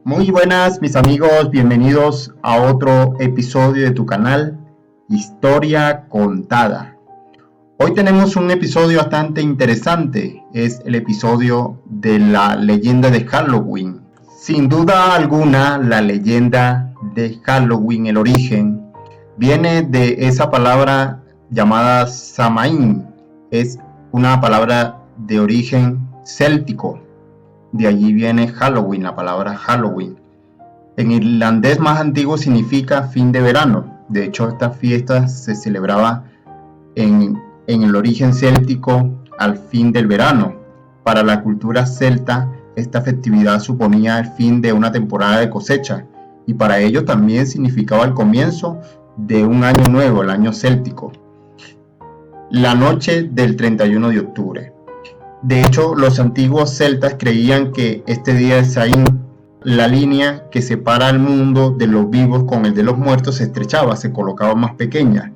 Muy buenas mis amigos, bienvenidos a otro episodio de tu canal Historia Contada. Hoy tenemos un episodio bastante interesante, es el episodio de la leyenda de Halloween. Sin duda alguna, la leyenda de Halloween, el origen, viene de esa palabra llamada Samhain. Es una palabra de origen céltico. De allí viene Halloween, la palabra Halloween. En irlandés más antiguo significa fin de verano. De hecho, esta fiesta se celebraba en el origen céltico al fin del verano. Para la cultura celta, esta festividad suponía el fin de una temporada de cosecha y para ello también significaba el comienzo de un año nuevo, el año céltico. La noche del 31 de octubre. De hecho, los antiguos celtas creían que este día de Samhain, la línea que separa el mundo de los vivos con el de los muertos se estrechaba, se colocaba más pequeña,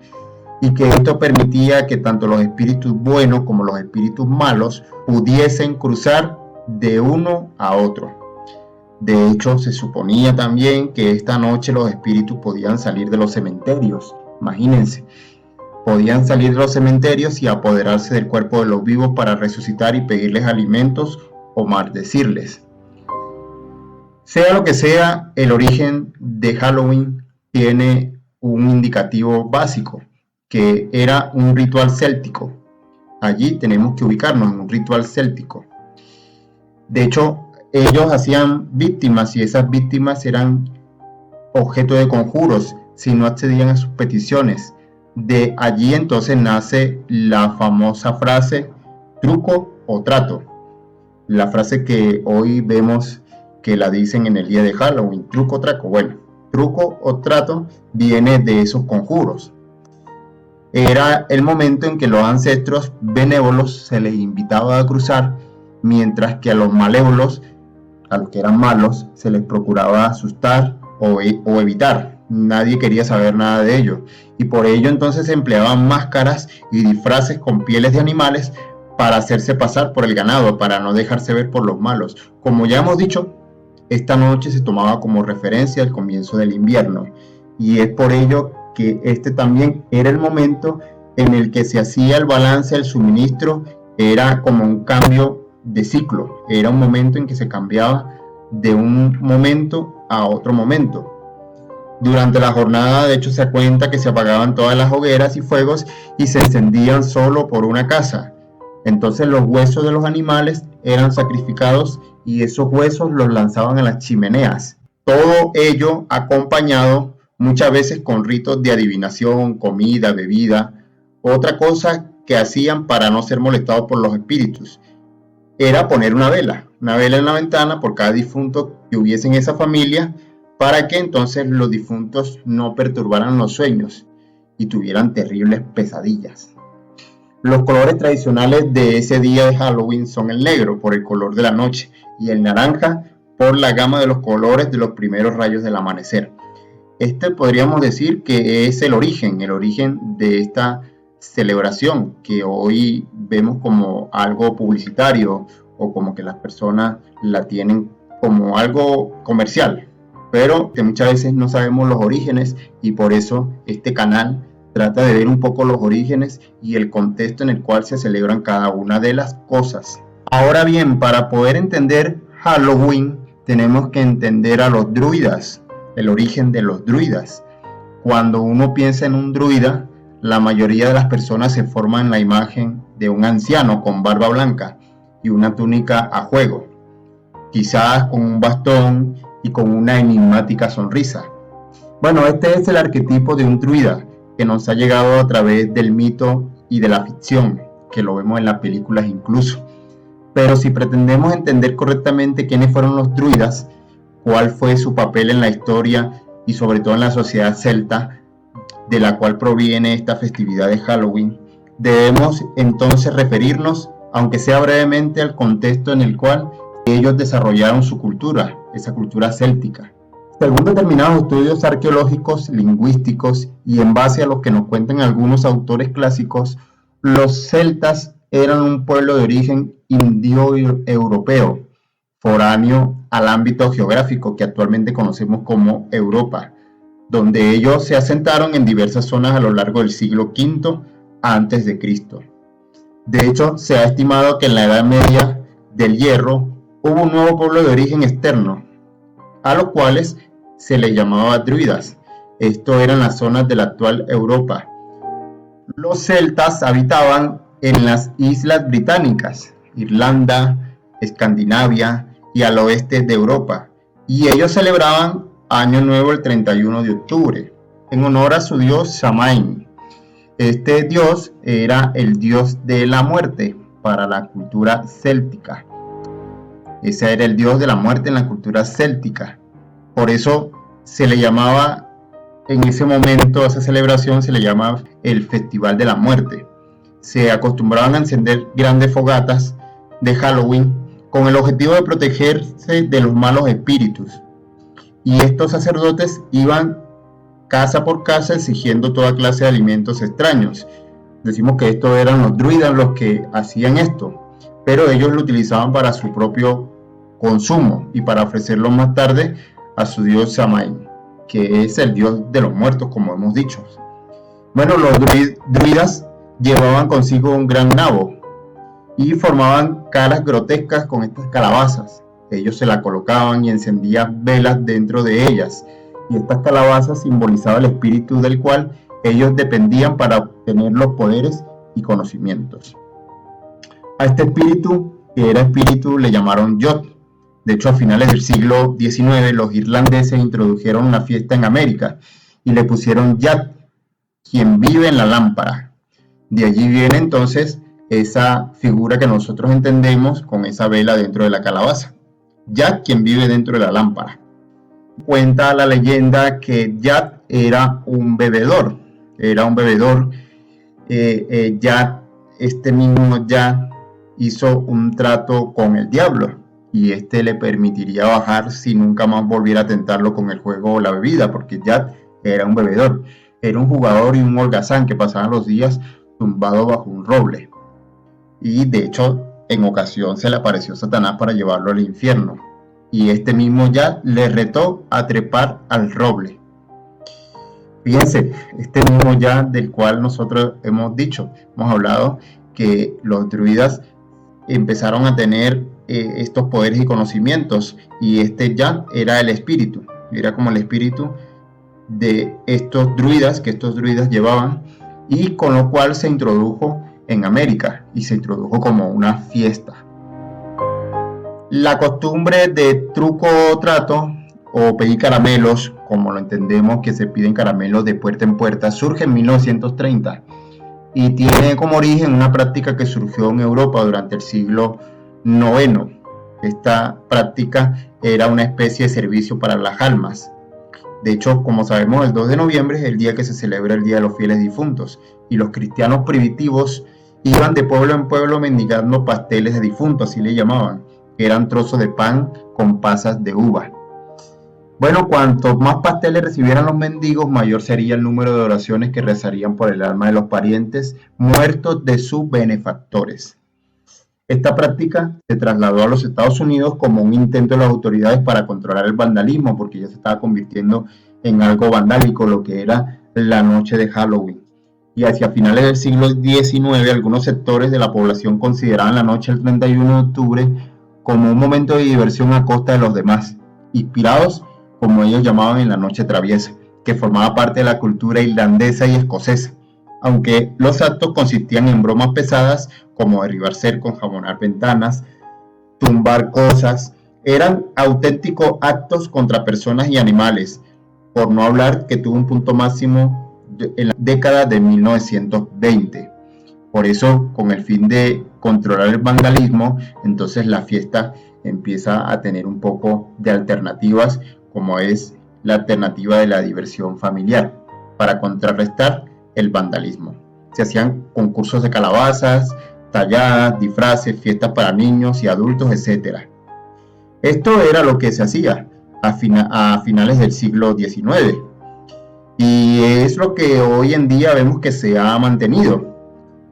y que esto permitía que tanto los espíritus buenos como los espíritus malos pudiesen cruzar de uno a otro. De hecho, se suponía también que esta noche los espíritus podían salir de los cementerios. Imagínense. Podían salir de los cementerios y apoderarse del cuerpo de los vivos para resucitar y pedirles alimentos o maldecirles. Sea lo que sea, el origen de Halloween tiene un indicativo básico, que era un ritual céltico. Allí tenemos que ubicarnos en un ritual céltico. De hecho, ellos hacían víctimas y esas víctimas eran objeto de conjuros si no accedían a sus peticiones. De allí entonces nace la famosa frase truco o trato, la frase que hoy vemos que la dicen en el día de Halloween, truco o trato. Bueno, truco o trato viene de esos conjuros. Era el momento en que los ancestros benévolos se les invitaba a cruzar, mientras que a los malévolos, a los que eran malos, se les procuraba asustar o evitar. Nadie quería saber nada de ello, y por ello entonces se empleaban máscaras y disfraces con pieles de animales para hacerse pasar por el ganado, para no dejarse ver por los malos. Como ya hemos dicho, esta noche se tomaba como referencia al comienzo del invierno, y es por ello que este también era el momento en el que se hacía el balance del suministro. Era como un cambio de ciclo, era un momento en que se cambiaba de un momento a otro momento. Durante la jornada, de hecho, se cuenta que se apagaban todas las hogueras y fuegos y se encendían solo por una casa. Entonces los huesos de los animales eran sacrificados y esos huesos los lanzaban a las chimeneas. Todo ello acompañado muchas veces con ritos de adivinación, comida, bebida. Otra cosa que hacían para no ser molestados por los espíritus era poner una vela en la ventana por cada difunto que hubiese en esa familia, para que entonces los difuntos no perturbaran los sueños y tuvieran terribles pesadillas. Los colores tradicionales de ese día de Halloween son el negro por el color de la noche y el naranja por la gama de los colores de los primeros rayos del amanecer. Este podríamos decir que es el origen de esta celebración que hoy vemos como algo publicitario o como que las personas la tienen como algo comercial. Pero que muchas veces no sabemos los orígenes y por eso este canal trata de ver un poco los orígenes y el contexto en el cual se celebran cada una de las cosas. Ahora bien, para poder entender Halloween tenemos que entender a los druidas, el origen de los druidas. Cuando uno piensa en un druida, la mayoría de las personas se forman la imagen de un anciano con barba blanca y una túnica a juego, quizás con un bastón y con una enigmática sonrisa. Bueno, este es el arquetipo de un druida que nos ha llegado a través del mito y de la ficción, que lo vemos en las películas incluso. Pero si pretendemos entender correctamente quiénes fueron los druidas, cuál fue su papel en la historia y sobre todo en la sociedad celta, de la cual proviene esta festividad de Halloween, debemos entonces referirnos, aunque sea brevemente, al contexto en el cual ellos desarrollaron su cultura, esa cultura céltica. Según determinados estudios arqueológicos, lingüísticos y en base a lo que nos cuentan algunos autores clásicos, los celtas eran un pueblo de origen indio-europeo, foráneo al ámbito geográfico que actualmente conocemos como Europa, donde ellos se asentaron en diversas zonas a lo largo del siglo V antes de Cristo. De hecho, se ha estimado que en la Edad Media del Hierro hubo un nuevo pueblo de origen externo, a los cuales se les llamaba druidas. Esto eran las zonas de la actual Europa. Los celtas habitaban en las islas británicas, Irlanda, Escandinavia y al oeste de Europa, y ellos celebraban Año Nuevo el 31 de octubre, en honor a su dios Samain. Este dios era el dios de la muerte para la cultura céltica. Ese era el dios de la muerte en la cultura céltica. Por eso se le llamaba, en ese momento, a esa celebración se le llamaba el Festival de la Muerte. Se acostumbraban a encender grandes fogatas de Halloween con el objetivo de protegerse de los malos espíritus. Y estos sacerdotes iban casa por casa exigiendo toda clase de alimentos extraños. Decimos que estos eran los druidas los que hacían esto, pero ellos lo utilizaban para su propio consumo y para ofrecerlo más tarde a su dios Samain, que es el dios de los muertos, como hemos dicho. Bueno, los druidas llevaban consigo un gran nabo y formaban caras grotescas con estas calabazas. Ellos se la colocaban y encendían velas dentro de ellas, y estas calabazas simbolizaban el espíritu del cual ellos dependían para obtener los poderes y conocimientos. A este espíritu, que era espíritu, le llamaron Yod. De hecho, a finales del siglo XIX, los irlandeses introdujeron una fiesta en América y le pusieron Yat, quien vive en la lámpara. De allí viene entonces esa figura que nosotros entendemos con esa vela dentro de la calabaza. Yat, quien vive dentro de la lámpara. Cuenta la leyenda que Yat era un bebedor. Yat, este mismo Yat, hizo un trato con el diablo, y este le permitiría bajar si nunca más volviera a tentarlo con el juego o la bebida, porque Yat era un bebedor, era un jugador y un holgazán que pasaba los días tumbado bajo un roble. Y de hecho, en ocasión se le apareció Satanás para llevarlo al infierno, y este mismo Yat le retó a trepar al roble. Fíjense, este mismo Yat del cual nosotros hemos hablado que los druidas empezaron a tener estos poderes y conocimientos, y este Yat era el espíritu, era como el espíritu de estos druidas que estos druidas llevaban, y con lo cual se introdujo en América y se introdujo como una fiesta. La costumbre de truco o trato o pedir caramelos, como lo entendemos que se piden caramelos de puerta en puerta, surge en 1930 y tiene como origen una práctica que surgió en Europa durante el siglo IX. Esta práctica era una especie de servicio para las almas. De hecho, como sabemos, el 2 de noviembre es el día que se celebra el Día de los Fieles Difuntos, y los cristianos primitivos iban de pueblo en pueblo mendigando pasteles de difuntos, así le llamaban, que eran trozos de pan con pasas de uva. Bueno, cuantos más pasteles recibieran los mendigos, mayor sería el número de oraciones que rezarían por el alma de los parientes muertos de sus benefactores. Esta práctica se trasladó a los Estados Unidos como un intento de las autoridades para controlar el vandalismo, porque ya se estaba convirtiendo en algo vandálico lo que era la noche de Halloween. Y hacia finales del siglo XIX, algunos sectores de la población consideraban la noche del 31 de octubre como un momento de diversión a costa de los demás, inspirados, como ellos llamaban, en la noche traviesa, que formaba parte de la cultura irlandesa y escocesa, aunque los actos consistían en bromas pesadas como derribar cercos, jabonar ventanas, tumbar cosas. Eran auténticos actos contra personas y animales, por no hablar que tuvo un punto máximo en la década de 1920. Por eso, con el fin de controlar el vandalismo, entonces la fiesta empieza a tener un poco de alternativas, como es la alternativa de la diversión familiar, para contrarrestar el vandalismo. Se hacían concursos de calabazas, talladas, disfraces, fiestas para niños y adultos, etc. Esto era lo que se hacía a finales del siglo XIX, y es lo que hoy en día vemos que se ha mantenido.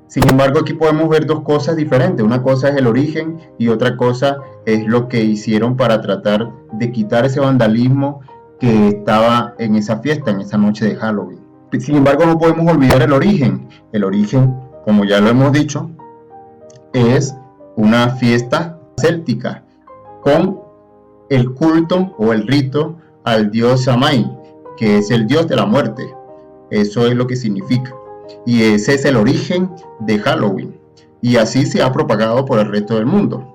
Sin embargo, aquí podemos ver dos cosas diferentes. Una cosa es el origen y otra cosa es lo que hicieron para tratar de quitar ese vandalismo que estaba en esa fiesta, en esa noche de Halloween. Sin embargo, no podemos olvidar el origen. El origen, como ya lo hemos dicho, es una fiesta céltica con el culto o el rito al dios Samhain, que es el dios de la muerte. Eso es lo que significa. Y ese es el origen de Halloween. Y así se ha propagado por el resto del mundo.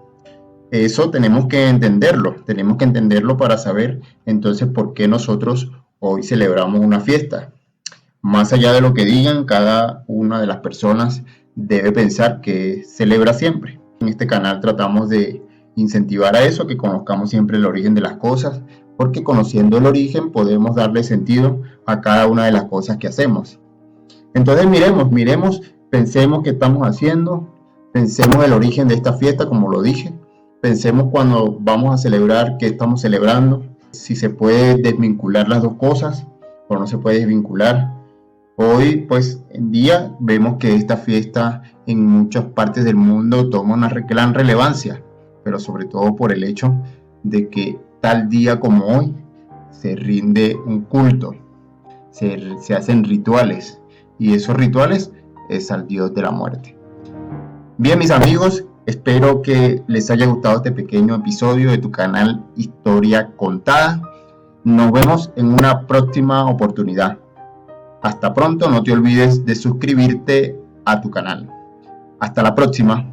Eso tenemos que entenderlo para saber entonces por qué nosotros hoy celebramos una fiesta. Más allá de lo que digan, cada una de las personas debe pensar que celebra siempre. En este canal tratamos de incentivar a eso, que conozcamos siempre el origen de las cosas, porque conociendo el origen podemos darle sentido a cada una de las cosas que hacemos. Entonces miremos, pensemos qué estamos haciendo, pensemos el origen de esta fiesta, como lo dije, pensemos cuando vamos a celebrar qué estamos celebrando, si se puede desvincular las dos cosas o no se puede desvincular. Hoy, pues, en día vemos que esta fiesta en muchas partes del mundo toma una gran relevancia, pero sobre todo por el hecho de que tal día como hoy se rinde un culto, se hacen rituales, y esos rituales es al dios de la muerte. Bien, mis amigos, espero que les haya gustado este pequeño episodio de tu canal Historia Contada. Nos vemos en una próxima oportunidad. Hasta pronto, no te olvides de suscribirte a tu canal. Hasta la próxima.